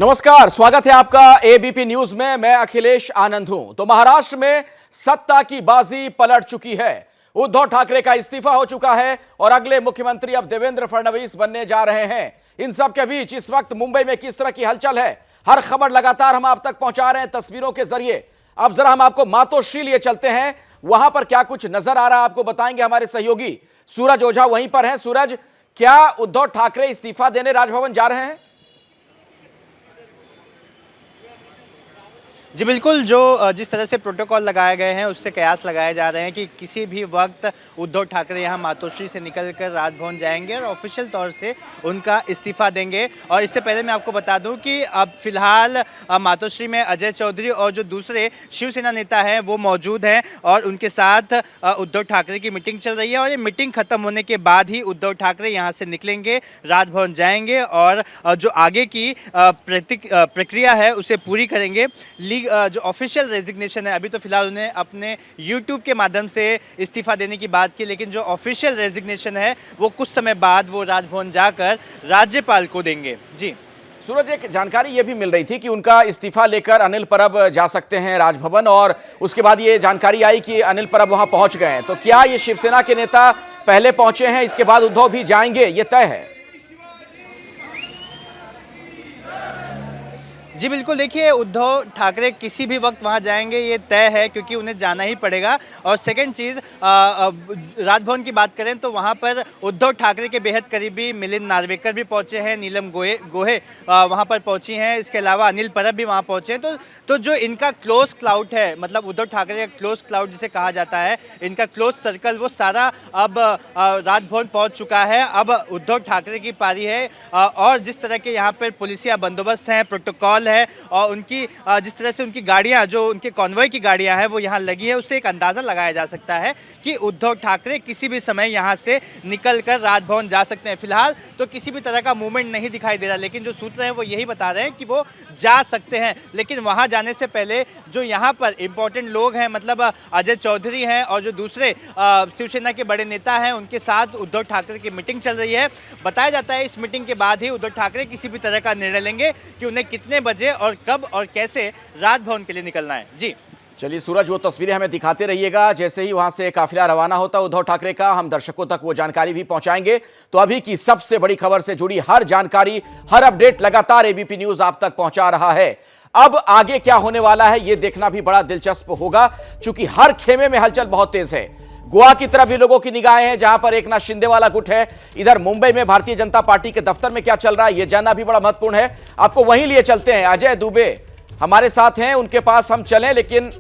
नमस्कार, स्वागत है आपका एबीपी न्यूज में। मैं अखिलेश आनंद हूं। तो महाराष्ट्र में सत्ता की बाजी पलट चुकी है। उद्धव ठाकरे का इस्तीफा हो चुका है और अगले मुख्यमंत्री अब देवेंद्र फडणवीस बनने जा रहे हैं। इन सब के बीच इस वक्त मुंबई में किस तरह की हलचल है, हर खबर लगातार हम आप तक पहुंचा रहे हैं तस्वीरों के जरिए। अब जरा हम आपको मातोश्री लिए चलते हैं, वहां पर क्या कुछ नजर आ रहा है आपको बताएंगे हमारे सहयोगी सूरज ओझा वहीं पर हैं। सूरज, क्या उद्धव ठाकरे इस्तीफा देने राजभवन जा रहे हैं? जी बिल्कुल, जो जिस तरह से प्रोटोकॉल लगाए गए हैं उससे कयास लगाए जा रहे हैं कि किसी भी वक्त उद्धव ठाकरे यहाँ मातोश्री से निकलकर राजभवन जाएंगे और ऑफिशियल तौर से उनका इस्तीफा देंगे। और इससे पहले मैं आपको बता दूं कि अब फिलहाल मातोश्री में अजय चौधरी और जो दूसरे शिवसेना नेता हैं वो मौजूद हैं और उनके साथ उद्धव ठाकरे की मीटिंग चल रही है। और ये मीटिंग खत्म होने के बाद ही उद्धव ठाकरे यहाँ से निकलेंगे, राजभवन जाएंगे और जो आगे की प्रक्रिया है उसे पूरी करेंगे। जो ऑफिशियल रेजिग्नेशन है, अभी तो फिलहाल उन्हें अपने यूट्यूब के माध्यम से इस्तीफा देने की बात की, लेकिन जो ऑफिशियल रेजिग्नेशन है वो कुछ समय बाद वो राजभवन जाकर राज्यपाल को देंगे। जी सूरज, एक जानकारी ये भी मिल रही थी कि उनका इस्तीफा लेकर अनिल परब जा सकते हैं राजभवन, और उसके बाद ये जानकारी आई कि अनिल परब वहां पहुंच गए हैं। तो क्या ये शिवसेना के नेता पहले पहुंचे हैं, इसके बाद उद्धव भी जाएंगे, ये तय है? जी बिल्कुल, देखिए उद्धव ठाकरे किसी भी वक्त वहां जाएंगे ये तय है, क्योंकि उन्हें जाना ही पड़ेगा। और सेकंड चीज़, राजभवन की बात करें तो वहां पर उद्धव ठाकरे के बेहद करीबी मिलिंद नार्वेकर भी पहुंचे हैं, नीलम गोहे वहां पर पहुंची हैं, इसके अलावा अनिल परब भी वहां पहुंचे हैं। तो जो इनका क्लोज क्लाउड है, मतलब उद्धव ठाकरे का क्लोज क्लाउड जिसे कहा जाता है, इनका क्लोज सर्कल, वो सारा अब राजभवन पहुँच चुका है। अब उद्धव ठाकरे की पारी है। और जिस तरह के यहाँ पर पुलिसिया बंदोबस्त हैं, प्रोटोकॉल है और उनकी जिस तरह से उनकी गाड़ियां, जो उनके कॉन्वॉय की गाड़ियां हैं वो यहां लगी है, उससे एक अंदाजा लगाया जा सकता है कि उद्धव ठाकरे किसी भी समय यहां से निकलकर राजभवन जा सकते हैं। फिलहाल तो किसी भी तरह का मूवमेंट नहीं दिखाई दे रहा, लेकिन जो सूत्र हैं वो यही बता रहे हैं कि वो जा सकते हैं। लेकिन वहां जाने से पहले जो यहां पर इंपॉर्टेंट लोग हैं, मतलब अजय चौधरी हैं और जो दूसरे शिवसेना के बड़े नेता हैं, उनके साथ उद्धव ठाकरे की मीटिंग चल रही है। बताया जाता है इस मीटिंग के बाद ही उद्धव ठाकरे किसी भी तरह का निर्णय लेंगे कि उन्हें कितने बजे और कब और कैसे राजभवन के लिए निकलना है। जी चलिए सूरज, वो तस्वीरें हमें दिखाते रहिएगा। जैसे ही वहां से काफिला रवाना होता है उद्धव ठाकरे का, हम दर्शकों तक वो जानकारी भी पहुंचाएंगे। तो अभी की सबसे बड़ी खबर से जुड़ी हर जानकारी, हर अपडेट लगातार एबीपी न्यूज आप तक पहुंचा रहा है। अब आगे क्या होने वाला है ये देखना भी बड़ा दिलचस्प होगा, क्योंकि हर खेमे में हलचल बहुत तेज है। गोवा की तरफ भी लोगों की निगाहें हैं, जहां पर एकनाथ शिंदे वाला गुट है। इधर मुंबई में भारतीय जनता पार्टी के दफ्तर में क्या चल रहा है ये जानना भी बड़ा महत्वपूर्ण है। आपको वहीं लिए चलते हैं, अजय दुबे हमारे साथ हैं, उनके पास हम चलें। लेकिन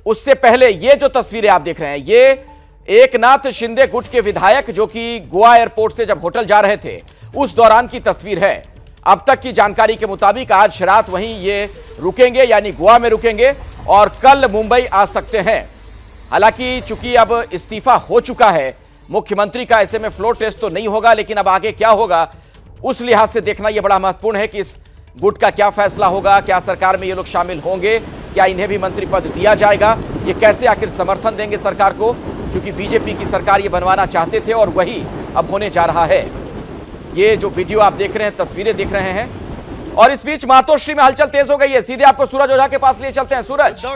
उससे पहले ये जो तस्वीरें आप देख रहे हैं, ये एकनाथ शिंदे गुट के विधायक जो कि गोवा एयरपोर्ट से जब होटल जा रहे थे उस दौरान की तस्वीर है। अब तक की जानकारी के मुताबिक आज रात वहीं ये रुकेंगे, यानी गोवा में रुकेंगे और कल मुंबई आ सकते हैं। हालांकि चूंकि अब इस्तीफा हो चुका है मुख्यमंत्री का, ऐसे में फ्लोर टेस्ट तो नहीं होगा, लेकिन अब आगे क्या होगा उस लिहाज से देखना यह बड़ा महत्वपूर्ण है कि इस गुट का क्या फैसला होगा। क्या सरकार में ये लोग शामिल होंगे, क्या इन्हें भी मंत्री पद दिया जाएगा, ये कैसे आखिर समर्थन देंगे सरकार को, क्योंकि बीजेपी की सरकार ये बनवाना चाहते थे और वही अब होने जा रहा है। ये जो वीडियो आप देख रहे हैं, तस्वीरें देख रहे हैं, और इस बीच मातोश्री में हलचल तेज हो गई है। सीधे आपको सूरज ओझा के पास लिए चलते हैं। सूरज,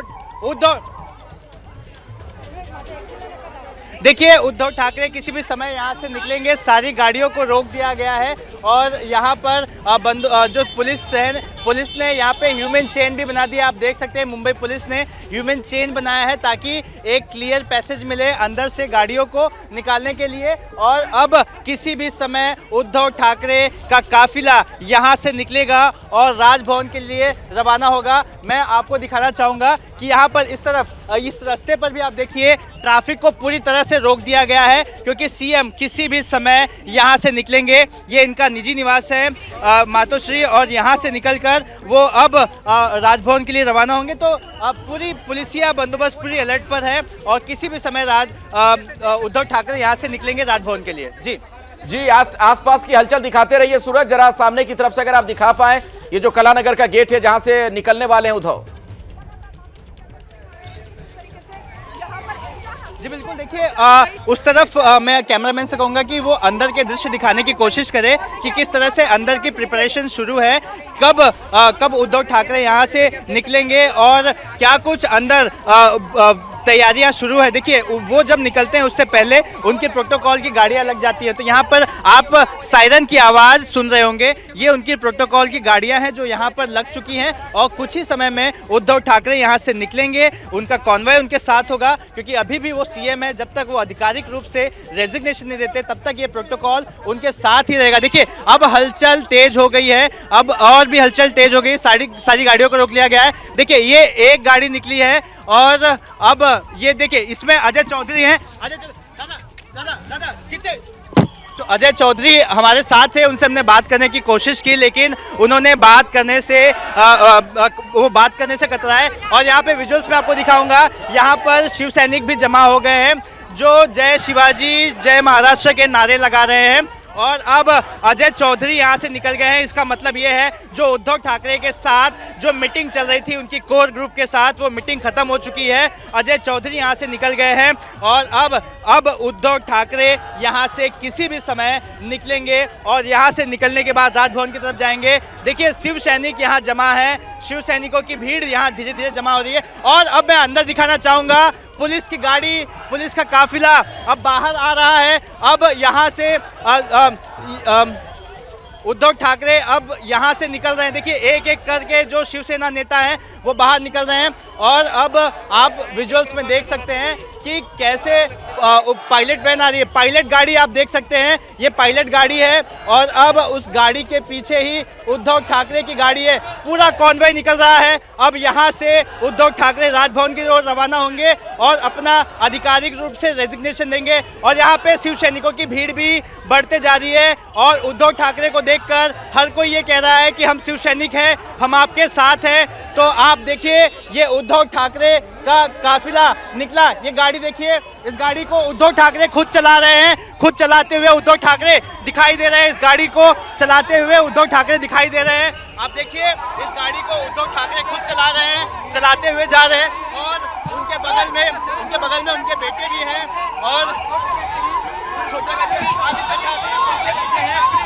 देखिए उद्धव ठाकरे किसी भी समय यहाँ से निकलेंगे, सारी गाड़ियों को रोक दिया गया है और यहाँ पर जो पुलिस ने यहाँ पे ह्यूमन चेन भी बना दिया। आप देख सकते हैं मुंबई पुलिस ने ह्यूमन चेन बनाया है ताकि एक क्लियर पैसेज मिले अंदर से गाड़ियों को निकालने के लिए। और अब किसी भी समय उद्धव ठाकरे का काफिला यहाँ से निकलेगा और राजभवन के लिए रवाना होगा। मैं आपको दिखाना चाहूँगा कि यहाँ पर इस तरफ, इस रास्ते पर भी आप देखिए ट्रैफिक को पूरी तरह से रोक दिया गया है, क्योंकि सीएम किसी भी समय यहाँ से निकलेंगे। ये इनका निजी निवास है मातोश्री, और यहाँ से निकलकर वो अब राजभवन के लिए रवाना होंगे। तो पूरी पुलिसिया बंदोबस्त पूरी अलर्ट पर है और किसी भी समय उद्धव ठाकरे यहाँ से निकलेंगे राजभवन के लिए। जी आसपास की हलचल दिखाते रहिए सूरज। जरा सामने की तरफ से अगर आप दिखा पाए, ये जो कलानगर का गेट है जहां से निकलने वाले हैं उद्धव। जी बिल्कुल, देखिए देखिए उस तरफ मैं कैमरामैन से कहूँगा कि वो अंदर के दृश्य दिखाने की कोशिश करे कि किस तरह से अंदर की प्रिपरेशन शुरू है, कब उद्धव ठाकरे यहाँ से निकलेंगे और क्या कुछ अंदर तैयारियां शुरू है। देखिए वो जब निकलते हैं उससे पहले उनके प्रोटोकॉल की गाड़ियां लग जाती है। तो यहाँ पर आप सायरन की आवाज़ सुन रहे होंगे, ये उनकी प्रोटोकॉल की गाड़ियां हैं जो यहाँ पर लग चुकी हैं और कुछ ही समय में उद्धव ठाकरे यहाँ से निकलेंगे। उनका कॉन्वॉय उनके साथ होगा क्योंकि अभी भी वो सीएम है, जब तक वो आधिकारिक रूप से रेजिग्नेशन नहीं देते तब तक ये प्रोटोकॉल उनके साथ ही रहेगा। देखिए अब हलचल तेज हो गई है, अब और भी हलचल तेज हो गई, सारी गाड़ियों को रोक लिया गया है। देखिए ये एक गाड़ी निकली है और अब ये देखिए इसमें अजय चौधरी हैं। दादा कितने तो अजय चौधरी हमारे साथ थे, उनसे हमने बात करने की कोशिश की लेकिन उन्होंने बात करने से कतराए। और यहाँ पे विजुअल्स में आपको दिखाऊंगा, यहाँ पर शिव सैनिक भी जमा हो गए हैं जो जय शिवाजी जय महाराष्ट्र के नारे लगा रहे हैं। और अब अजय चौधरी यहाँ से निकल गए हैं। इसका मतलब ये है जो उद्धव ठाकरे के साथ जो मीटिंग चल रही थी उनकी कोर ग्रुप के साथ, वो मीटिंग खत्म हो चुकी है। अजय चौधरी यहाँ से निकल गए हैं और अब उद्धव ठाकरे यहाँ से किसी भी समय निकलेंगे और यहाँ से निकलने के बाद राजभवन की तरफ जाएंगे। देखिए शिव सैनिक यहाँ जमा है, शिव सैनिकों की भीड़ यहाँ धीरे धीरे जमा हो रही है। और अब मैं अंदर दिखाना चाहूँगा, पुलिस की गाड़ी, पुलिस का काफिला अब बाहर आ रहा है। अब यहाँ से उद्धव ठाकरे अब यहाँ से निकल रहे हैं। देखिए एक एक करके जो शिवसेना नेता हैं वो बाहर निकल रहे हैं और अब आप विजुअल्स में देख सकते हैं कि कैसे पायलट वैन आ रही है। पायलट गाड़ी आप देख सकते हैं, ये पायलट गाड़ी है और अब उस गाड़ी के पीछे ही उद्धव ठाकरे की गाड़ी है। पूरा कॉन्वॉय निकल रहा है। अब यहाँ से उद्धव ठाकरे राजभवन की ओर रवाना होंगे और अपना आधिकारिक रूप से रेजिग्नेशन देंगे। और यहाँ पे शिव सैनिकों की भीड़ भी बढ़ते जा रही है और उद्धव ठाकरे को देखकर हर कोई ये कह रहा है कि हम शिव सैनिक हैं, हम आपके साथ हैं। तो आप देखिए ये उद्धव ठाकरे का काफिला निकला, ये गाड़ी देखिए, इस गाड़ी को उद्धव ठाकरे खुद चला रहे हैं, खुद चलाते हुए उद्धव ठाकरे दिखाई दे रहे हैं। इस गाड़ी को चलाते हुए उद्धव ठाकरे दिखाई दे रहे हैं। आप देखिए इस गाड़ी को उद्धव ठाकरे खुद चला रहे हैं, चलाते हुए जा रहे हैं और उनके बगल में उनके बेटे भी हैं और छोटे बेटे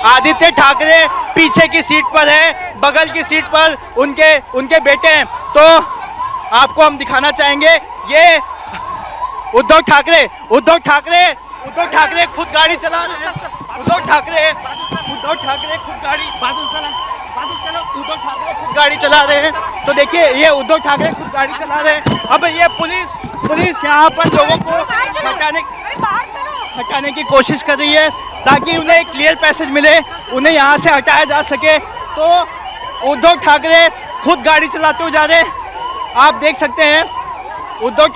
आदित्य ठाकरे पीछे की सीट पर है, बगल की सीट पर उनके बेटे हैं। तो आपको हम दिखाना चाहेंगे ये उद्धव ठाकरे खुद गाड़ी चला रहे हैं। उद्धव ठाकरे खुद गाड़ी चला रहे हैं। तो देखिए ये उद्धव ठाकरे खुद गाड़ी चला रहे हैं। अब ये पुलिस यहाँ पर लोगों को हटाने की कोशिश कर रही है ताकि उन्हें एक क्लियर पैसेज मिले, उन्हें यहाँ से हटाया जा सके। तो उद्धव ठाकरे खुद गाड़ी चलाते हुए जा रहे हैं। आप देख सकते हैं उद्धव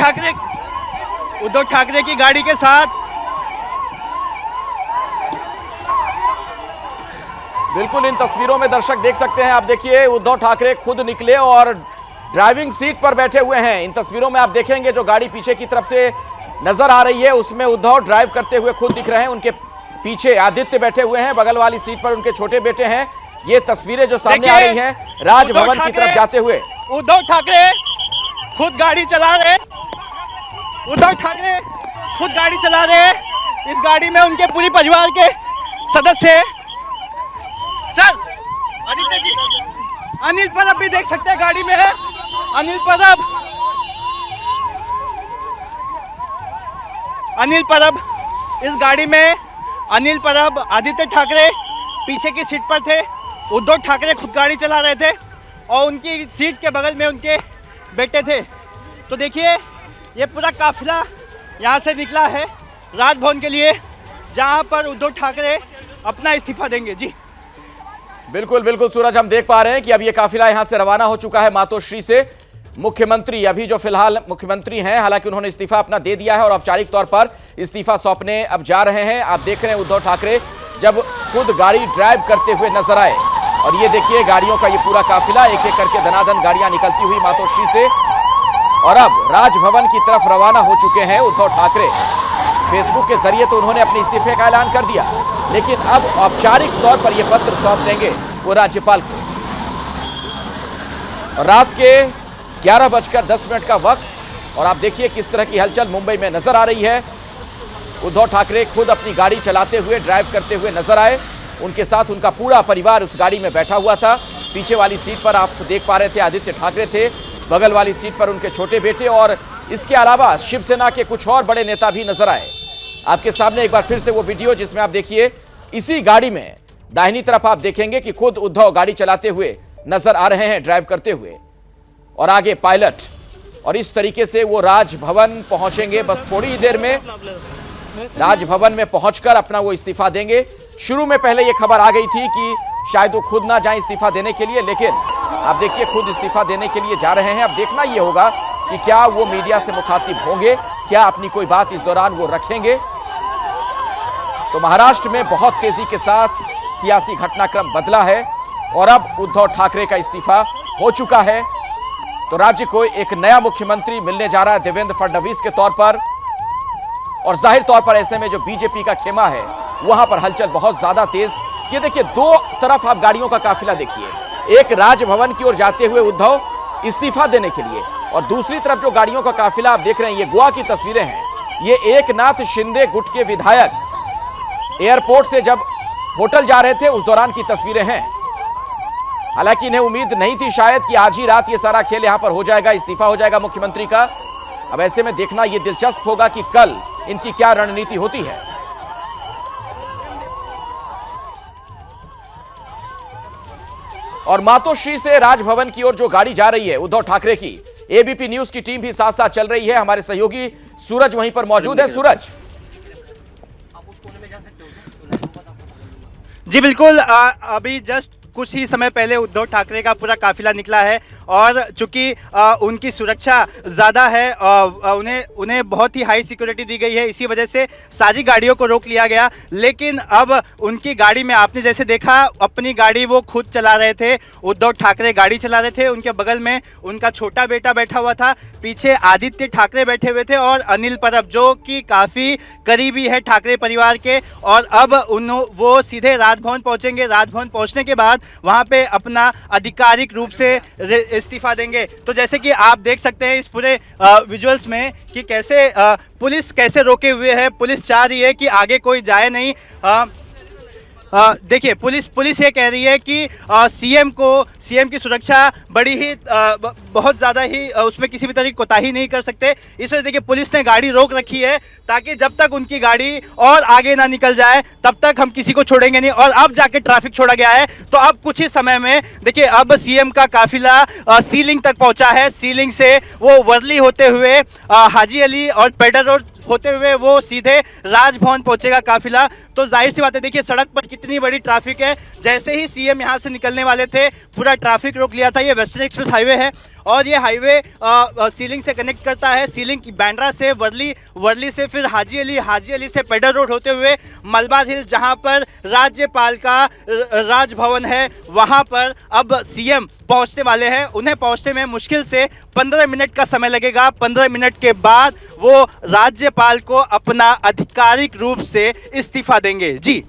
ठाकरे की गाड़ी के साथ। बिल्कुल इन तस्वीरों में दर्शक देख सकते हैं, आप देखिए उद्धव ठाकरे खुद निकले और ड्राइविंग सीट पर बैठे हुए हैं। इन तस्वीरों में आप देखेंगे जो गाड़ी पीछे की तरफ से नजर आ रही है उसमें उद्धव ड्राइव करते हुए खुद दिख रहे हैं, उनके पीछे आदित्य बैठे हुए हैं, बगल वाली सीट पर उनके छोटे बेटे हैं। ये तस्वीरें जो सामने आ रही हैं राजभवन की तरफ जाते हुए उद्धव ठाकरे खुद गाड़ी चला रहे हैं। इस गाड़ी में उनके पूरी परिवार के सदस्य हैं। सर आदित्य जी, अनिल परब भी देख सकते हैं गाड़ी में है। अनिल परब इस गाड़ी में, अनिल परब, आदित्य ठाकरे पीछे की सीट पर थे, उद्धव ठाकरे खुद गाड़ी चला रहे थे और उनकी सीट के बगल में उनके बेटे थे। तो देखिए ये पूरा काफिला यहाँ से निकला है राजभवन के लिए, जहाँ पर उद्धव ठाकरे अपना इस्तीफा देंगे। जी बिल्कुल सूरज, हम देख पा रहे हैं कि अब ये काफिला यहां से रवाना हो चुका है मातोश्री से। मुख्यमंत्री अभी जो फिलहाल मुख्यमंत्री हैं, हालांकि उन्होंने इस्तीफा अपना दे दिया है और औपचारिक तौर पर इस्तीफा सौंपने अब जा रहे हैं। आप देख रहे हैं उद्धव ठाकरे जब खुद गाड़ी ड्राइव करते हुए नजर आए और ये देखिए गाड़ियों का ये पूरा काफिला एक एक करके धनाधन गाड़ियां निकलती हुई मातोश्री से और अब राजभवन की तरफ रवाना हो चुके हैं उद्धव ठाकरे। फेसबुक के जरिए तो उन्होंने अपने इस्तीफे का ऐलान कर दिया, लेकिन अब औपचारिक तौर पर यह पत्र सौंप देंगे वो राज्यपाल को। और रात के 11:10 का वक्त और आप देखिए किस तरह की हलचल मुंबई में नजर आ रही है। उद्धव ठाकरे खुद अपनी गाड़ी चलाते हुए, ड्राइव करते हुए नजर आए। उनके साथ उनका पूरा परिवार उस गाड़ी में बैठा हुआ था। पीछे वाली सीट पर आप देख पा रहे थे आदित्य ठाकरे थे, बगल वाली सीट पर उनके छोटे बेटे और इसके अलावा शिवसेना के कुछ और बड़े नेता भी नजर आए। आपके सामने एक बार फिर से वो वीडियो जिसमें आप देखिए इसी गाड़ी में दाहिनी तरफ आप देखेंगे कि खुद उद्धव गाड़ी चलाते हुए नजर आ रहे हैं, ड्राइव करते हुए, और आगे पायलट। और इस तरीके से वो राजभवन पहुंचेंगे। बस थोड़ी ही देर में राजभवन में पहुंचकर अपना वो इस्तीफा देंगे। शुरू में पहले ये खबर आ गई थी कि शायद वो खुद ना जाए इस्तीफा देने के लिए, लेकिन आप देखिए खुद इस्तीफा देने के लिए जा रहे हैं। अब देखना ये होगा कि क्या वो मीडिया से मुखातिब होंगे, क्या अपनी कोई बात इस दौरान वो रखेंगे। तो महाराष्ट्र में बहुत तेजी के साथ सियासी घटनाक्रम बदला है और अब उद्धव ठाकरे का इस्तीफा हो चुका है। तो राज्य को एक नया मुख्यमंत्री मिलने जा रहा है देवेंद्र फडणवीस के तौर पर। और जाहिर तौर पर ऐसे में जो बीजेपी का खेमा है वहां पर हलचल बहुत ज्यादा तेज। ये देखिए दो तरफ आप गाड़ियों का काफिला देखिए, एक राजभवन की ओर जाते हुए उद्धव इस्तीफा देने के लिए और दूसरी तरफ जो गाड़ियों का काफिला आप देख रहे हैं, ये गोवा की तस्वीरें हैं। ये एकनाथ शिंदे गुट के विधायक एयरपोर्ट से जब होटल जा रहे थे उस दौरान की तस्वीरें हैं। हालांकि इन्हें उम्मीद नहीं थी शायद कि आज ही रात ये सारा खेल यहां पर हो जाएगा, इस्तीफा हो जाएगा मुख्यमंत्री का। अब ऐसे में देखना यह दिलचस्प होगा कि कल इनकी क्या रणनीति होती है। और मातोश्री से राजभवन की ओर जो गाड़ी जा रही है उद्धव ठाकरे की, एबीपी न्यूज की टीम भी साथ साथ चल रही है। हमारे सहयोगी सूरज वहीं पर मौजूद है। सूरज, जी बिल्कुल, अभी जस्ट कुछ ही समय पहले उद्धव ठाकरे का पूरा काफिला निकला है और चूंकि उनकी सुरक्षा ज़्यादा है, उन्हें बहुत ही हाई सिक्योरिटी दी गई है, इसी वजह से सारी गाड़ियों को रोक लिया गया। लेकिन अब उनकी गाड़ी में आपने जैसे देखा, अपनी गाड़ी वो खुद चला रहे थे, उद्धव ठाकरे गाड़ी चला रहे थे, उनके बगल में उनका छोटा बेटा बैठा हुआ था, पीछे आदित्य ठाकरे बैठे हुए थे और अनिल परब जो कि काफ़ी करीबी है ठाकरे परिवार के। और अब वो सीधे राजभवन पहुँचेंगे। राजभवन पहुँचने के बाद वहां पे अपना आधिकारिक रूप से इस्तीफा देंगे। तो जैसे कि आप देख सकते हैं इस पूरे विजुअल्स में कि कैसे पुलिस कैसे रोके हुए है। पुलिस चाह रही है कि आगे कोई जाए नहीं। देखिए पुलिस ये कह रही है कि सीएम की सुरक्षा बड़ी ही बहुत ज़्यादा ही उसमें किसी भी तरह की कोताही नहीं कर सकते। इस वजह देखिए पुलिस ने गाड़ी रोक रखी है ताकि जब तक उनकी गाड़ी और आगे ना निकल जाए तब तक हम किसी को छोड़ेंगे नहीं। और अब जाके ट्रैफिक छोड़ा गया है। तो अब कुछ ही समय में देखिए अब सीएम का काफिला सीलिंग तक पहुंचा है। सीलिंग से वो वर्ली होते हुए हाजी अली और पेडर रोड होते हुए वो सीधे राजभवन पहुंचेगा काफिला। तो जाहिर सी बात है, देखिए सड़क पर कितनी बड़ी ट्रैफिक है। जैसे ही सीएम यहां से निकलने वाले थे पूरा ट्रैफिक रोक लिया था। ये वेस्टर्न एक्सप्रेस हाईवे है और ये हाईवे सीलिंग से कनेक्ट करता है, सीलिंग की बैंड्रा से वर्ली से फिर हाजी अली से पेडर रोड होते हुए मलबार हिल, जहां पर राज्यपाल का राजभवन है, वहां पर अब सीएम पहुंचने वाले हैं। उन्हें पहुंचने में मुश्किल से 15 मिनट का समय लगेगा। 15 मिनट के बाद वो राज्यपाल को अपना आधिकारिक रूप से इस्तीफा देंगे। जी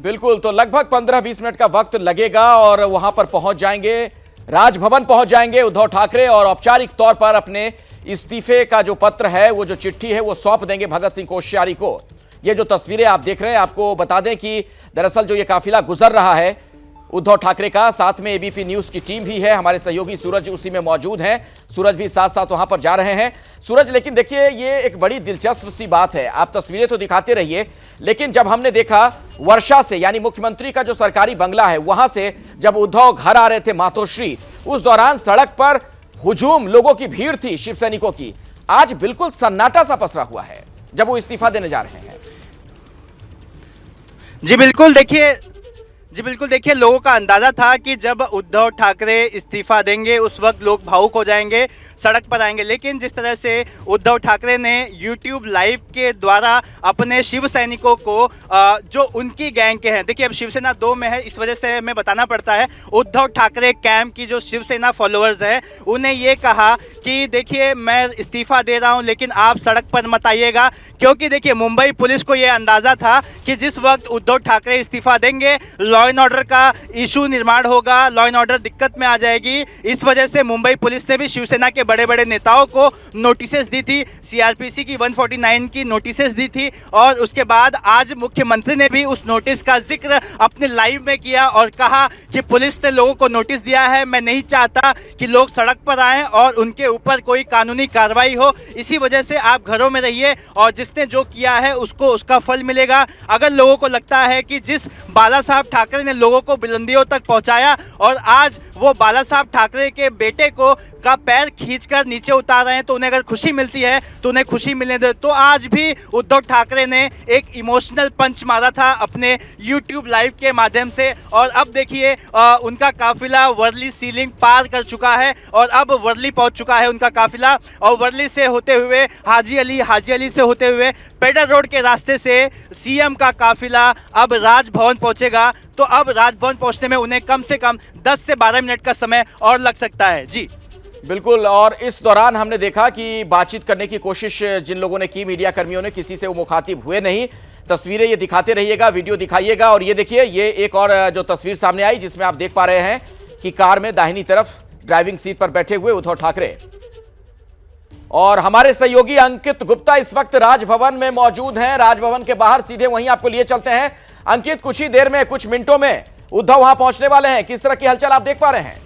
बिल्कुल, तो लगभग 15-20 मिनट का वक्त लगेगा और वहां पर पहुंच जाएंगे, राजभवन पहुंच जाएंगे उद्धव ठाकरे और औपचारिक तौर पर अपने इस्तीफे का जो पत्र है, वो जो चिट्ठी है, वो सौंप देंगे भगत सिंह कोश्यारी को। ये जो तस्वीरें आप देख रहे हैं, आपको बता दें कि दरअसल जो ये काफिला गुजर रहा है उद्धव ठाकरे का, साथ में एबीपी न्यूज की टीम भी है, हमारे सहयोगी सूरज उसी में मौजूद हैं। सूरज भी साथ साथ वहां पर जा रहे हैं। सूरज, लेकिन देखिए ये एक बड़ी दिलचस्प सी बात है, आप तस्वीरें तो दिखाते रहिए, लेकिन जब हमने देखा वर्षा से, यानी मुख्यमंत्री का जो सरकारी बंगला है वहां से जब उद्धव घर आ रहे थे मातोश्री, उस दौरान सड़क पर हुजूम, लोगों की भीड़ थी, शिव सैनिकों की। आज बिल्कुल सन्नाटा सा पसरा हुआ है जब वो इस्तीफा देने जा रहे हैं। जी बिल्कुल देखिए लोगों का अंदाजा था कि जब उद्धव ठाकरे इस्तीफा देंगे उस वक्त लोग भावुक हो जाएंगे, सड़क पर आएंगे। लेकिन जिस तरह से उद्धव ठाकरे ने यूट्यूब लाइव के द्वारा अपने शिव सैनिकों को जो उनकी गैंग के हैं, देखिए अब शिवसेना 2 में है, इस वजह से हमें बताना पड़ता है, उद्धव ठाकरे कैंप की जो शिवसेना फॉलोअर्स हैं उन्हें ये कहा कि देखिए मैं इस्तीफा दे रहा हूं लेकिन आप सड़क पर मत आइएगा, क्योंकि देखिए मुंबई पुलिस को यह अंदाजा था कि जिस वक्त उद्धव ठाकरे इस्तीफा देंगे लॉ एंड ऑर्डर का इशू निर्माण होगा, लॉ एंड ऑर्डर दिक्कत में आ जाएगी। इस वजह से मुंबई पुलिस ने भी शिवसेना के बड़े बड़े नेताओं को नोटिसेस दी थी, सीआरपीसी की 149 की नोटिसेस दी थी, और उसके बाद आज मुख्यमंत्री ने भी उस नोटिस का जिक्र अपने लाइव में किया और कहा कि पुलिस ने लोगों को नोटिस दिया है, मैं नहीं चाहता कि लोग सड़क पर आएं और उनके ऊपर कोई कानूनी कार्रवाई हो, इसी वजह से आप घरों में रहिए और जिसने जो किया है उसको उसका फल मिलेगा। अगर लोगों को लगता है कि जिस बाला साहब ठाकरे ने लोगों को बुलंदियों तक पहुंचाया और आज वो बाला साहब ठाकरे के बेटे को का पैर खींचकर नीचे उतार रहे हैं, तो उन्हें अगर खुशी मिलती है तो उन्हें खुशी मिलने दे। तो आज भी उद्धव ठाकरे ने एक इमोशनल पंच मारा था अपने YouTube लाइव के माध्यम से, और अब देखिए उनका काफिला वर्ली सीलिंग पार कर चुका है और अब वर्ली पहुंच चुका है उनका काफिला, और वर्ली से होते हुए हाजी अली से होते हुए पेडर रोड के रास्ते से सीएम का काफिला अब राजभवन पहुंचेगा। तो अब राजभवन पहुंचने में उन्हें कम से कम 10 से 12 मिनट का समय और लग सकता है। जी बिल्कुल, और इस दौरान हमने देखा कि बातचीत करने की कोशिश जिन लोगों ने की, मीडिया कर्मियों ने, किसी से वो मुखातिब हुए नहीं। तस्वीरें ये दिखाते रहिएगा, वीडियो दिखाइएगा। और ये देखिए, ये एक और जो तस्वीर सामने आई जिसमें आप देख पा रहे हैं कि कार में दाहिनी तरफ ड्राइविंग सीट पर बैठे हुए उद्धव ठाकरे, और हमारे सहयोगी अंकित गुप्ता इस वक्त राजभवन में मौजूद हैं। राजभवन के बाहर सीधे वहीं आपको लिए चलते हैं। अंकित, कुछ ही देर में, कुछ मिनटों में उद्धव वहां पहुंचने वाले हैं, किस तरह की हलचल आप देख पा रहे हैं?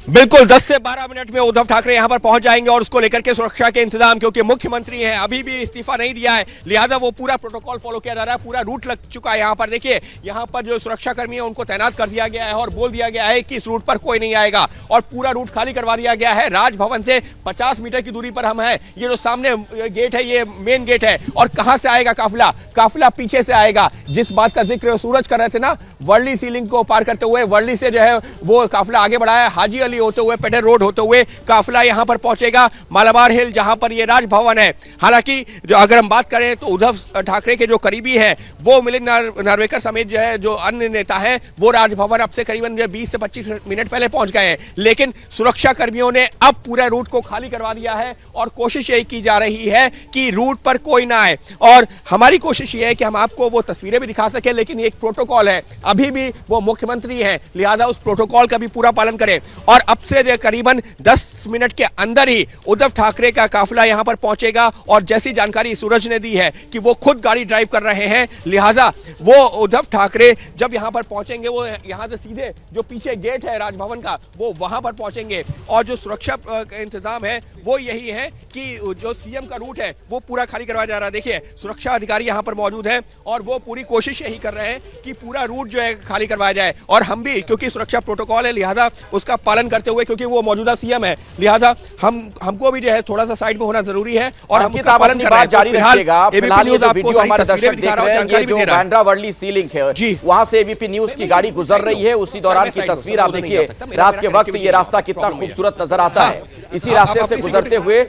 बिल्कुल 10 से 12 मिनट में उद्धव ठाकरे यहां पर पहुंच जाएंगे और उसको लेकर के सुरक्षा के इंतजाम, क्योंकि मुख्यमंत्री हैं, अभी भी इस्तीफा नहीं दिया है, लिहाजा वो पूरा प्रोटोकॉल फॉलो किया जा रहा है। पूरा रूट लग चुका है। यहां पर देखिए, यहां पर जो सुरक्षा कर्मी है उनको तैनात कर दिया गया है और बोल दिया गया है कि इस रूट पर कोई नहीं आएगा, और पूरा रूट खाली करवा दिया गया है। राजभवन से 50 मीटर की दूरी पर हम हैं। ये जो सामने गेट है ये मेन गेट है। और कहां से आएगा काफिला? काफिला पीछे से आएगा। जिस बात का जिक्र सूरज कर रहे थे ना, वर्ली सीलिंग को पार करते हुए वर्ली से जो है वो काफिला आगे बढ़ा है, हाजी अली होते हुए पेडर रोड होते हुए काफिला यहां पर पहुंचेगा मालाबार हिल, जहां पर ये राजभवन है। हालांकि जो अगर हम बात करें तो उद्धव ठाकरे के जो करीबी हैं वो मिलिंद नार्वेकर समेत जो है जो अन्य नेता हैं वो राजभवन अब से करीबन 20 से 25 मिनट पहले पहुंच गए हैं। लेकिन सुरक्षा कर्मियों ने अब पूरा रूट को खाली करवा दिया है और कोशिश यही की जा रही है कि रूट पर कोई ना आए। और हमारी कोशिश ये है कि हम आपको वो तस्वीरें भी दिखा सकें, लेकिन एक प्रोटोकॉल है, अभी भी वो मुख्यमंत्री हैं, लिहाजा उस प्रोटोकॉल का भी पूरा पालन करें। और अब से करीबन 10 मिनट के अंदर ही उद्धव ठाकरे का काफिला यहां पर पहुंचेगा। और जैसी जानकारी सूरज ने दी है कि वो खुद गाड़ी ड्राइव कर रहे हैं, लिहाजा वो उद्धव ठाकरे जब यहां पर पहुंचेंगे वो यहां से सीधे जो पीछे गेट है राजभवन का वो वहां पर पहुंचेंगे। और जो सुरक्षा का इंतजाम है वो यही है कि जो सीएम का रूट है वो पूरा खाली करवाया जा रहा है। देखिए, सुरक्षा अधिकारी यहां पर मौजूद है और वो पूरी कोशिश यही कर रहे हैं कि पूरा रूट जो है खाली करवाया जाए। और हम भी, क्योंकि सुरक्षा प्रोटोकॉल है, लिहाजा उसका पालन करते हुए, क्योंकि वो मौजूदा सीएम है, लिहाजा हमको भी जो है थोड़ा सा साइड में होना जरूरी है और हम उसका पालन कर रहे हैं। जारी रखिएगा। फिलहाल ये जो वीडियो हमारे दर्शक देख रहे हैं, ये जो बांद्रा वर्ली सीलिंग है जी, वहां से एबीपी न्यूज की गाड़ी गुजर रही है। उसी दौरान की तस्वीर आप देखिए, रात के वक्त ये रास्ता कितना खूबसूरत नजर आता है। इसी रास्ते से गुजरते हुए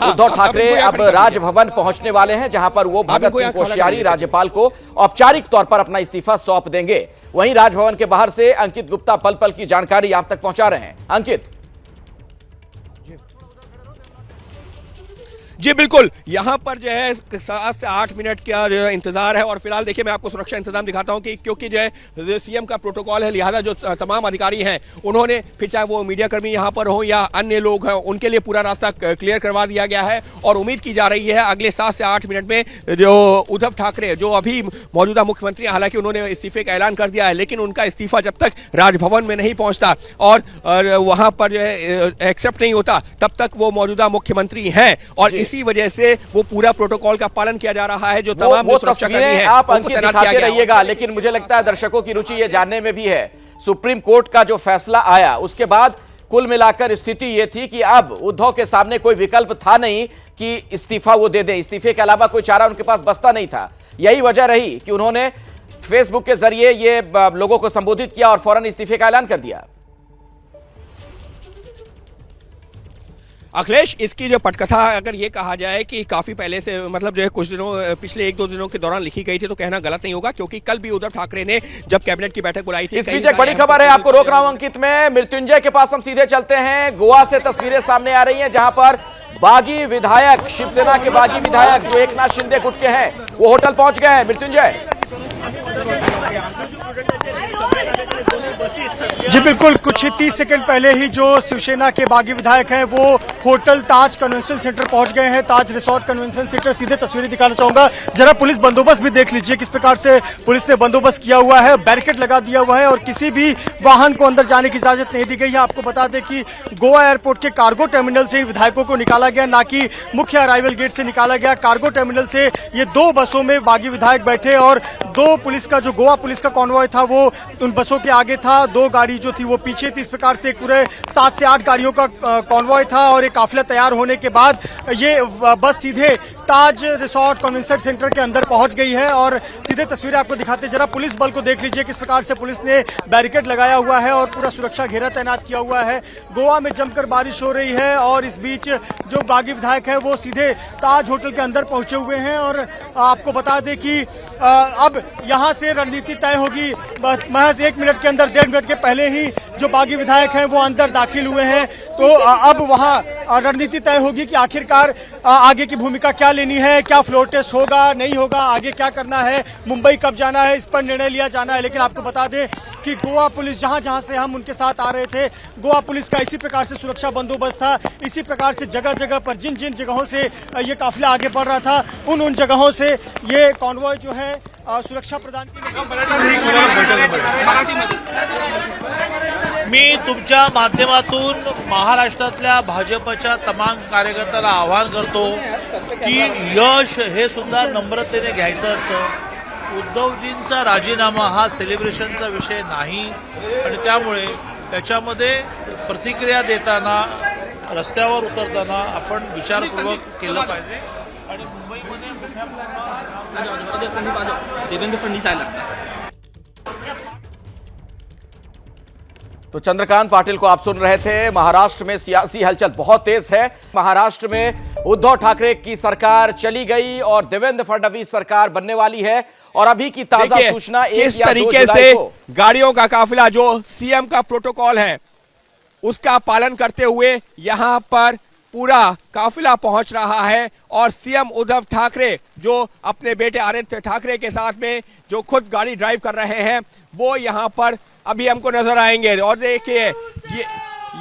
उद्धव ठाकरे अब राजभवन पहुंचने वाले हैं, जहां पर वो भगत सिंह कोश्यारी राज्यपाल को औपचारिक तौर पर अपना इस्तीफा सौंप देंगे। वहीं राजभवन के बाहर से अंकित गुप्ता पल पल की जानकारी आप तक पहुंचा रहे हैं। अंकित जी बिल्कुल, यहां पर जो है 7 से 8 मिनट का जो इंतजार है। और फिलहाल देखिए, मैं आपको सुरक्षा इंतजाम दिखाता हूं कि क्योंकि जो है सीएम का प्रोटोकॉल है, लिहाजा जो तमाम अधिकारी हैं उन्होंने, फिर चाहे वो मीडिया कर्मी यहां पर हो या अन्य लोग हैं, उनके लिए पूरा रास्ता क्लियर करवा दिया गया है। और उम्मीद की जा रही है अगले 7 से 8 मिनट में जो उद्धव ठाकरे जो अभी मौजूदा मुख्यमंत्री, हालांकि उन्होंने इस्तीफे का ऐलान कर दिया है, लेकिन उनका इस्तीफा जब तक राजभवन में नहीं पहुंचता और वहां पर जो है एक्सेप्ट नहीं होता, तब तक वो मौजूदा मुख्यमंत्री हैं। और इसी वजह से वो पूरा प्रोटोकॉल का पालन किया जा रहा है। जो तमाम सुरक्षाकर्मी हैं आप अंकित दिखाते रहिएगा। लेकिन मुझे लगता है दर्शकों की रुचि ये जानने में भी है, सुप्रीम कोर्ट का जो फैसला आया उसके बाद कुल मिलाकर स्थिति ये थी कि अब उद्धव के सामने कोई विकल्प था नहीं कि इस्तीफा वो दे दें। इस्तीफे के अलावा कोई चारा उनके पास बचता नहीं था। यही वजह रही कि उन्होंने फेसबुक के जरिए ये लोगों को संबोधित किया और फौरन इस्तीफे का ऐलान कर दिया। अखिलेश, इसकी जो पटकथा अगर ये कहा जाए कि काफी पहले से मतलब जो है कुछ दिनों पिछले 1-2 दिनों के दौरान लिखी गई थी, तो कहना गलत नहीं होगा, क्योंकि कल भी उद्धव ठाकरे ने जब कैबिनेट की बैठक बुलाई थी। इस बीच एक बड़ी खबर है, आपको रोक रहा हूं अंकित में। मृत्युंजय के पास हम सीधे चलते हैं। गोवा से तस्वीरें सामने आ रही हैं, जहां पर बागी विधायक, शिवसेना के बागी विधायक जो एकनाथ शिंदे गुट के हैं, वो होटल पहुंच गए हैं। मृत्युंजय जी बिल्कुल, कुछ ही 30 सेकंड पहले ही जो शिवसेना के बागी विधायक हैं वो होटल ताज कन्वेंशन सेंटर पहुंच गए हैं। ताज रिसोर्ट कन्वेंशन सेंटर, सीधे तस्वीरें दिखाना चाहूंगा। जरा पुलिस बंदोबस्त भी देख लीजिए किस प्रकार से पुलिस ने बंदोबस्त किया हुआ है, बैरिकेड लगा दिया हुआ है और किसी भी वाहन को अंदर जाने की इजाजत नहीं दी गई है। आपको बता दें कि गोवा एयरपोर्ट के कार्गो टर्मिनल से इन विधायकों को निकाला गया, ना कि मुख्य अराइवल गेट से निकाला गया। कार्गो टर्मिनल से ये 2 बसों में बागी विधायक बैठे और 2 पुलिस का जो गोवा पुलिस का कॉन्वॉय था वो उन बसों के आगे था, 2 गाड़ी जो थी वो पीछे थी। इस प्रकार से पूरे 7 से 8 गाड़ियों का कॉन्वॉय था और एक काफिला तैयार होने के बाद ये बस सीधे ताज रिसोर्ट कन्वेंशन सेंटर के अंदर पहुंच गई है। और सीधे तस्वीरें आपको दिखाते, जरा पुलिस बल को देख लीजिए किस प्रकार से पुलिस ने बैरिकेड लगाया हुआ है और पूरा सुरक्षा घेरा तैनात किया हुआ है। गोवा में जमकर बारिश हो रही है और इस बीच जो बागी विधायक है वो सीधे ताज होटल के अंदर पहुंचे हुए हैं। और आपको बता दें कि अब यहां से रणनीति तय होगी। महज 1 मिनट के अंदर, 1.5 मिनट के पहले ही जो बागी विधायक हैं वो अंदर दाखिल हुए हैं, तो अब वहां रणनीति तय होगी कि आखिरकार आगे की भूमिका क्या लेनी है, क्या फ्लोर टेस्ट होगा नहीं होगा, आगे क्या करना है, मुंबई कब जाना है, इस पर निर्णय लिया जाना है। लेकिन आपको बता दें कि गोवा पुलिस जहां जहां से हम उनके साथ आ रहे थे, गोवा पुलिस का इसी प्रकार से सुरक्षा बंदोबस्त था। इसी प्रकार से जगह जगह पर जिन जिन जगहों से ये काफिला आगे बढ़ रहा था उन जगहों से ये कॉन्वॉय जो है सुरक्षा प्रदान की। मी तुमच्या माध्यमातून महाराष्ट्रातल्या भाजपच्या तमाम कार्यकर्त्यांना आवाहन करतो की यश हे सुद्धा नम्रतेने घ्यायचं असतं। उद्धवजींचा राजीनामा हा सेलिब्रेशनचा विषय नाही आणि त्यामुळे त्याच्यामध्ये प्रतिक्रिया देताना, रस्त्यावर उतरताना आपण विचारपूर्वक केलं पाहिजे। आणि मुंबईमध्ये मोठ्या प्रमाणात देवेंद्र फडणवीस आले लागतात। तो चंद्रकांत पाटिल को आप सुन रहे थे। महाराष्ट्र में सियासी हलचल बहुत तेज है। महाराष्ट्र में उद्धव ठाकरे की सरकार चली गई और देवेंद्र फडणवीस सरकार बनने वाली है। और अभी की ताजा सूचना, किस तरीके से गाड़ियों का काफिला जो सीएम का प्रोटोकॉल है उसका पालन करते हुए यहां पर पूरा काफिला पहुंच रहा है। और सीएम उद्धव ठाकरे जो अपने बेटे आदित्य ठाकरे के साथ में जो खुद गाड़ी ड्राइव कर रहे हैं वो यहां पर अभी हमको नजर आएंगे। और देखिए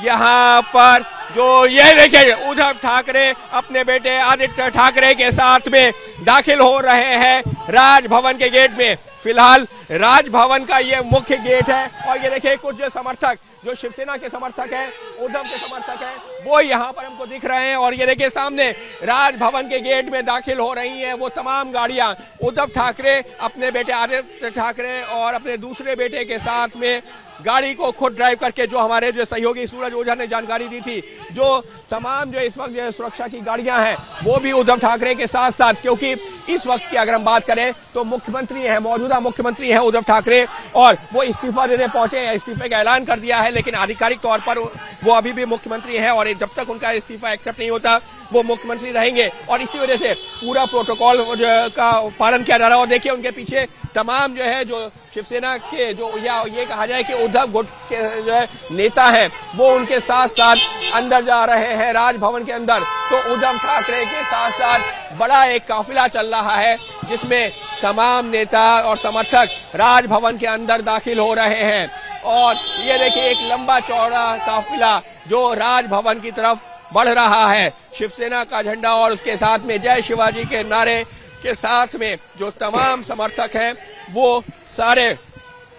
यहाँ पर जो ये देखिए उद्धव ठाकरे अपने बेटे आदित्य ठाकरे के साथ में दाखिल हो रहे हैं राजभवन के गेट में। फिलहाल राजभवन का ये मुख्य गेट है और ये देखिए कुछ जो समर्थक, जो शिवसेना के समर्थक हैं, उद्धव के समर्थक हैं, वो यहाँ पर हमको दिख रहे हैं। और ये देखिए सामने राजभवन के गेट में दाखिल हो रही हैं वो तमाम गाड़ियां। उद्धव ठाकरे अपने बेटे आदित्य ठाकरे और अपने दूसरे बेटे के साथ में गाड़ी को खुद ड्राइव करके, जो हमारे जो सहयोगी सूरज ओझा ने जानकारी दी थी, जो तमाम जो इस वक्त जो सुरक्षा की गाड़ियां हैं वो भी उद्धव ठाकरे के साथ साथ, क्योंकि इस वक्त की अगर हम बात करें तो मुख्यमंत्री हैं, मौजूदा मुख्यमंत्री हैं उद्धव ठाकरे और वो इस्तीफा देने पहुंचे हैं। इस्तीफे का ऐलान कर दिया है लेकिन आधिकारिक तौर पर वो अभी भी मुख्यमंत्री हैं और जब तक उनका इस्तीफा एक्सेप्ट नहीं होता वो मुख्यमंत्री रहेंगे। और इसी वजह से पूरा प्रोटोकॉल का पालन किया जा रहा है। और देखिए उनके पीछे तमाम जो है जो शिवसेना के जो या ये कहा जाए कि उद्धव गुट के जो है नेता हैं वो उनके साथ साथ अंदर जा रहे हैं राजभवन के अंदर। तो उद्धव ठाकरे के साथ साथ बड़ा एक काफिला चल रहा है जिसमें तमाम नेता और समर्थक राजभवन के अंदर दाखिल हो रहे हैं। और ये देखिए एक लंबा चौड़ा काफिला जो राजभवन की तरफ बढ़ रहा है। शिवसेना का झंडा और उसके साथ में जय शिवाजी के नारे के साथ में जो तमाम समर्थक हैं वो सारे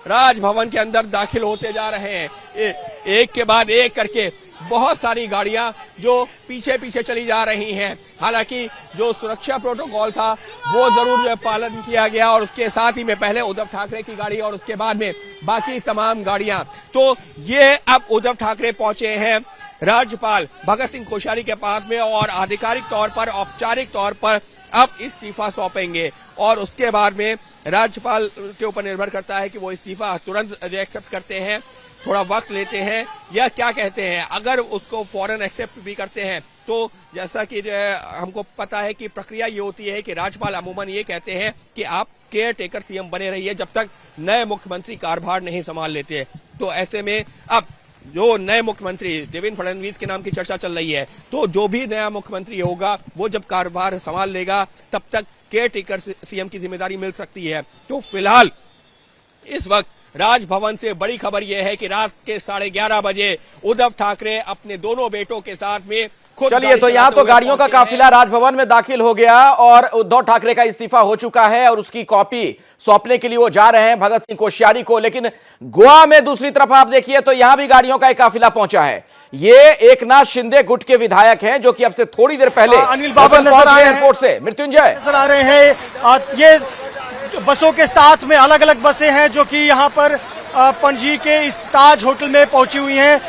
राजभवन के अंदर दाखिल होते जा रहे हैं। एक के बाद एक करके बहुत सारी गाड़ियां जो पीछे पीछे चली जा रही हैं। हालांकि जो सुरक्षा प्रोटोकॉल था वो जरूर जो पालन किया गया और उसके साथ ही में पहले उद्धव ठाकरे की गाड़ी और उसके बाद में बाकी तमाम गाड़ियां। तो ये अब उद्धव ठाकरे पहुंचे हैं राज्यपाल भगत सिंह कोश्यारी के पास में और आधिकारिक तौर पर, औपचारिक तौर पर अब इस्तीफा सौंपेंगे और उसके बाद में राज्यपाल के ऊपर निर्भर करता है कि वो इस्तीफा तुरंत एक्सेप्ट करते हैं, थोड़ा वक्त लेते हैं, या क्या कहते हैं। अगर उसको फौरन एक्सेप्ट भी करते हैं तो जैसा कि हमको पता है कि प्रक्रिया ये होती है कि राज्यपाल अमूमन ये कहते हैं कि आप केयर टेकर सीएम बने रहिए जब तक नए मुख्यमंत्री कार्यभार नहीं संभाल लेते। तो ऐसे में अब जो नए मुख्यमंत्री देवेंद्र फडणवीस के नाम की चर्चा चल रही है, तो जो भी नया मुख्यमंत्री होगा वो जब कार्यभार संभाल लेगा तब तक केयर टेकर सीएम की जिम्मेदारी मिल सकती है। तो फिलहाल इस वक्त राजभवन से बड़ी खबर यह है कि रात के 11:30 बजे उद्धव ठाकरे अपने दोनों बेटों के साथ में खुद चलिए, तो यहाँ तो गाड़ियों का काफिला राजभवन में दाखिल हो गया और उद्धव ठाकरे का इस्तीफा हो चुका है और उसकी कॉपी सौंपने के लिए वो जा रहे हैं भगत सिंह कोश्यारी को। लेकिन गोवा में दूसरी तरफ आप देखिए तो यहां भी गाड़ियों का एक काफिला पहुंचा है। ये एकनाथ शिंदे गुट के विधायक हैं जो कि अब से थोड़ी देर पहले अनिल बाबा नजर आ रहे हैं एयरपोर्ट से। मृत्युंजय नजर आ रहे हैं। ये बसों के साथ में अलग अलग बसें हैं जो कि यहाँ पर पणजी के इस ताज होटल में पहुंची हुई हैं।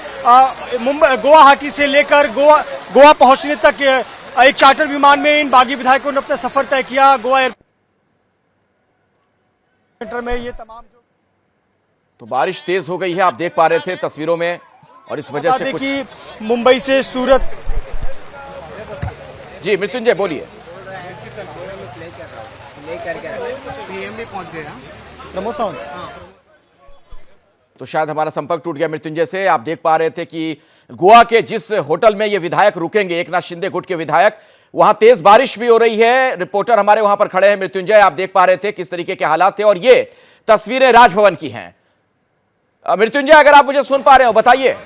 मुंबई गुवाहाटी से लेकर गोवा पहुंचने तक एक चार्टर विमान में इन बागी विधायकों ने अपना सफर तय किया। गोवा एयरपोर्ट में ये तमाम तो बारिश तेज हो गई है, आप देख पा रहे थे तस्वीरों में, और इस वजह से कुछ कि मुंबई से सूरत। जी मृत्युंजय बोलिए। सीएम भी पहुंच गए। नमो साउंड। तो शायद हमारा संपर्क टूट गया मृत्युंजय से। आप देख पा रहे थे कि गोवा के जिस होटल में ये विधायक रुकेंगे, एकनाथ शिंदे गुट के विधायक, वहां तेज बारिश भी हो रही है। रिपोर्टर हमारे वहां पर खड़े हैं। मृत्युंजय, आप देख पा रहे थे किस तरीके के हालात थे और ये तस्वीरें राजभवन की हैं। मृत्युंजय, अगर आप मुझे सुन पा रहे हो बताइए।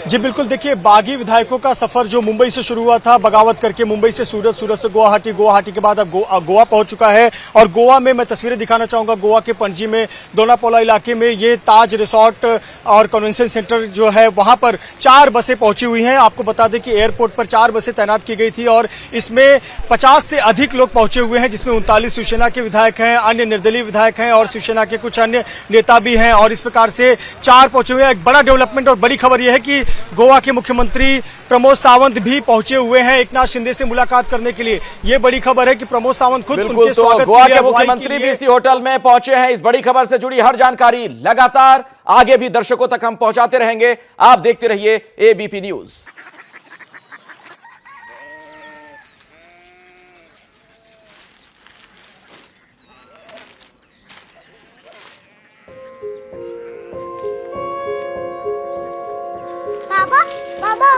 जी बिल्कुल, देखिए बागी विधायकों का सफर जो मुंबई से शुरू हुआ था, बगावत करके मुंबई से सूरत, सूरत से गुवाहाटी, गुवाहाटी के बाद अब गोवा पहुंच चुका है। और गोवा में मैं तस्वीरें दिखाना चाहूंगा। गोवा के पणजी में दोनापोला इलाके में ये ताज रिसोर्ट और कन्वेंशन सेंटर जो है वहां पर 4 बसें पहुंची हुई हैं। आपको बता दें कि एयरपोर्ट पर 4 बसें तैनात की गई थी और इसमें 50 से अधिक लोग पहुंचे हुए हैं, जिसमें 39 शिवसेना के विधायक हैं, अन्य निर्दलीय विधायक हैं और शिवसेना के कुछ अन्य नेता भी हैं। और इस प्रकार से 4 पहुंचे हुए हैं। एक बड़ा डेवलपमेंट और बड़ी खबर यह है कि गोवा के मुख्यमंत्री प्रमोद सावंत भी पहुंचे हुए हैं एकनाथ शिंदे से मुलाकात करने के लिए। ये बड़ी खबर है कि प्रमोद सावंत खुद उनके स्वागत गोवा के मुख्यमंत्री भी इसी होटल में पहुंचे हैं। इस बड़ी खबर से जुड़ी हर जानकारी लगातार आगे भी दर्शकों तक हम पहुंचाते रहेंगे। आप देखते रहिए एबीपी न्यूज। बाबा बाबा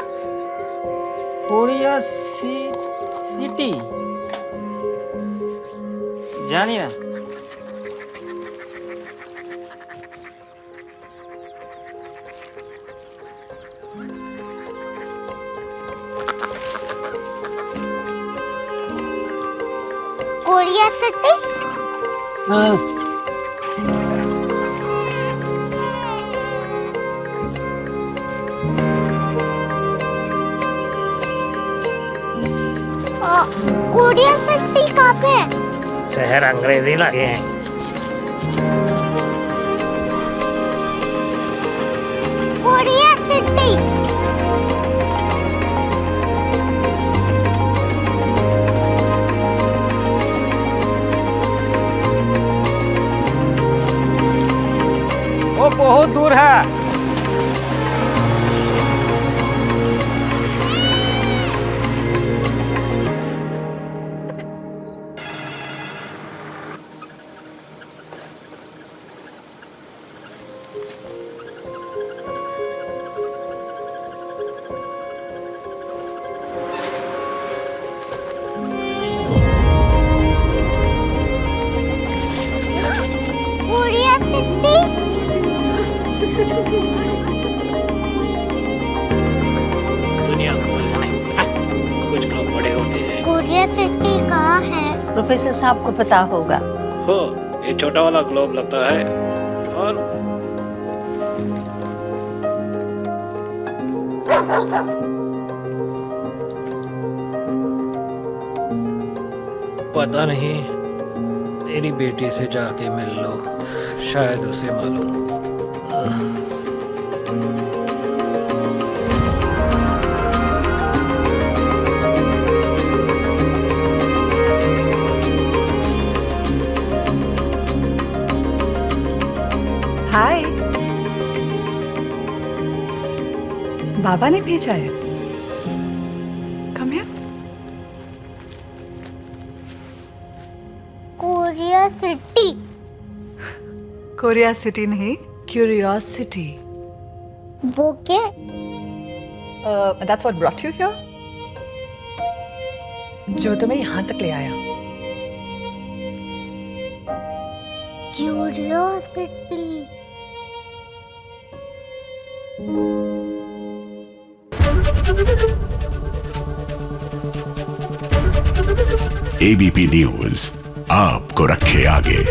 कोरिया सिटी जानिए ना। Korea city. कोरिया सिटी कहाँ पे है? शहर अंग्रेजी लगे हैं। Korea city. वो बहुत दूर है। Korea city. दुनिया कुछ लोग बड़े होते हैं। कोरिया सिटी कहाँ है? प्रोफेसर साहब को पता होगा। हो, ये छोटा वाला ग्लोब लगता है और पता नहीं, मेरी बेटी से जाके मिल लो, शायद उसे मालूम हो। हाय। बाबा ने भेजा है। Come here. Korea city. Korea city नहीं, क्यूरियोसिटी। वो क्या? That's what brought you here? जो तुम्हें यहाँ तक ले आया। क्यूरियोसिटी। एबीपी न्यूज आपको रखे आगे।